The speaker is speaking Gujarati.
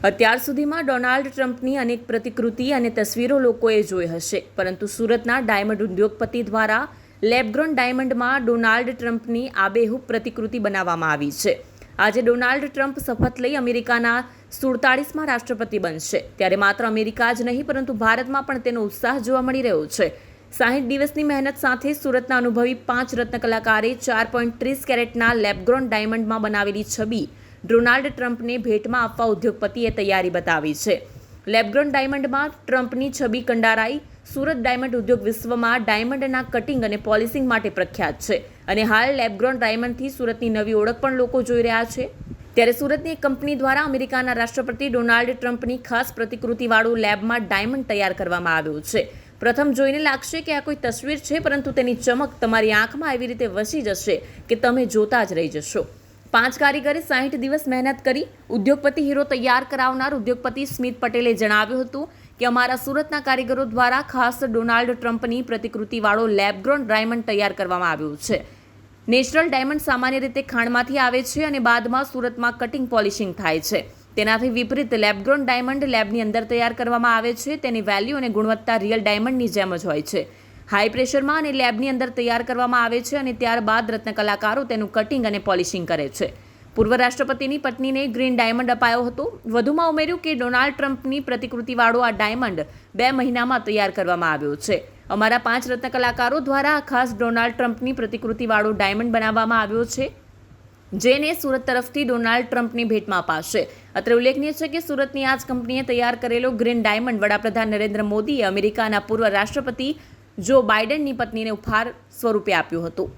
અત્યાર સુધીમાં ડોનાલ્ડ ટ્રમ્પની અનેક પ્રતિકૃતિ અને તસવીરો લોકોએ જોઈ હશે, પરંતુ સુરતના ડાયમંડ ઉદ્યોગપતિ દ્વારા લેબગ્રોન ડાયમંડમાં ડોનાલ્ડ ટ્રમ્પની આબેહૂબ પ્રતિકૃતિ બનાવવામાં આવી છે. આજે ડોનાલ્ડ ટ્રમ્પ શપથ લઈ અમેરિકાના 47મા રાષ્ટ્રપતિ બનશે, ત્યારે માત્ર અમેરિકા જ નહીં પરંતુ ભારતમાં પણ તેનો ઉત્સાહ જોવા મળી રહ્યો છે. 60 દિવસની મહેનત સાથે સુરતના અનુભવી 5 રત્ન કલાકારે 4.30 કેરેટના લેબગ્રોન ડાયમંડમાં બનાવેલી છબી ડોનાલ્ડ ટ્રમ્પને ભેટમાં આપવા ઉદ્યોગપતિએ તૈયારી બતાવી છે. લેબગ્રોન ડાયમંડમાં ટ્રમ્પની છબી કંડારાઈ. સુરત ડાયમંડ ઉદ્યોગ વિશ્વમાં ડાયમંડના કટિંગ અને પોલિશિંગ માટે પ્રખ્યાત છે અને હાલ લેબગ્રોન ડાયમંડથી સુરતની નવી ઓળખ પણ લોકો જોઈ રહ્યા છે. ત્યારે સુરતની એક કંપની દ્વારા અમેરિકાના રાષ્ટ્રપતિ ડોનાલ્ડ ટ્રમ્પની ખાસ પ્રતિકૃતિવાળું લેબમાં ડાયમંડ તૈયાર કરવામાં આવ્યું છે. પ્રથમ જોઈને લાગશે કે આ કોઈ તસવીર છે, પરંતુ તેની ચમક તમારી આંખમાં એવી રીતે વસી જશે કે તમે જોતા જ રહી જશો. 5 કારીગરે 60 દિવસ મહેનત કરી. ઉદ્યોગપતિ હીરો તૈયાર કરાવનાર ઉદ્યોગપતિ સ્મિત પટેલે જણાવ્યું હતું કે અમારા સુરતના કારીગરો દ્વારા ખાસ ડોનાલ્ડ ટ્રમ્પની પ્રતિકૃતિવાળો લેબગ્રોન ડાયમંડ તૈયાર કરવામાં આવ્યું છે. નેચરલ ડાયમંડ સામાન્ય રીતે ખાણમાંથી આવે છે અને બાદમાં સુરતમાં કટિંગ પોલિશિંગ થાય છે. તેનાથી વિપરીત લેબગ્રોન ડાયમંડ લેબની અંદર તૈયાર કરવામાં આવે છે. તેની વેલ્યુ અને ગુણવત્તા રિયલ ડાયમંડની જેમ જ હોય છે. હાઈ પ્રેશરમાં અને લેબની અંદર તૈયાર કરવામાં આવે છે અને ત્યારબાદ રત્ન કલાકારો તેનું કટિંગ અને પોલિશિંગ કરે છે. પૂર્વ રાષ્ટ્રપતિની પત્નીને ગ્રીન ડાયમંડ અપાયો હતો. વધુમાં ઉમેર્યું કે ડોનાલ્ડ ટ્રમ્પની પ્રતિકૃતિવાળો આ ડાયમંડ 2 મહિનામાં તૈયાર કરવામાં આવ્યો છે. અમારા 5 રત્ન કલાકારો દ્વારા ખાસ ડોનાલ્ડ ટ્રમ્પની પ્રતિકૃતિવાળો ડાયમંડ બનાવવામાં આવ્યો છે, જેને સુરત તરફથી ડોનાલ્ડ ટ્રમ્પની ભેટમાં અપાશે. અત્રે ઉલ્લેખનીય છે કે સુરતની આ જ કંપનીએ તૈયાર કરેલો ગ્રીન ડાયમંડ વડાપ્રધાન નરેન્દ્ર મોદીએ અમેરિકાના પૂર્વ રાષ્ટ્રપતિ જો બાઇડનની પત્નીને ઉપહાર સ્વરૂપે આપ્યું હતું.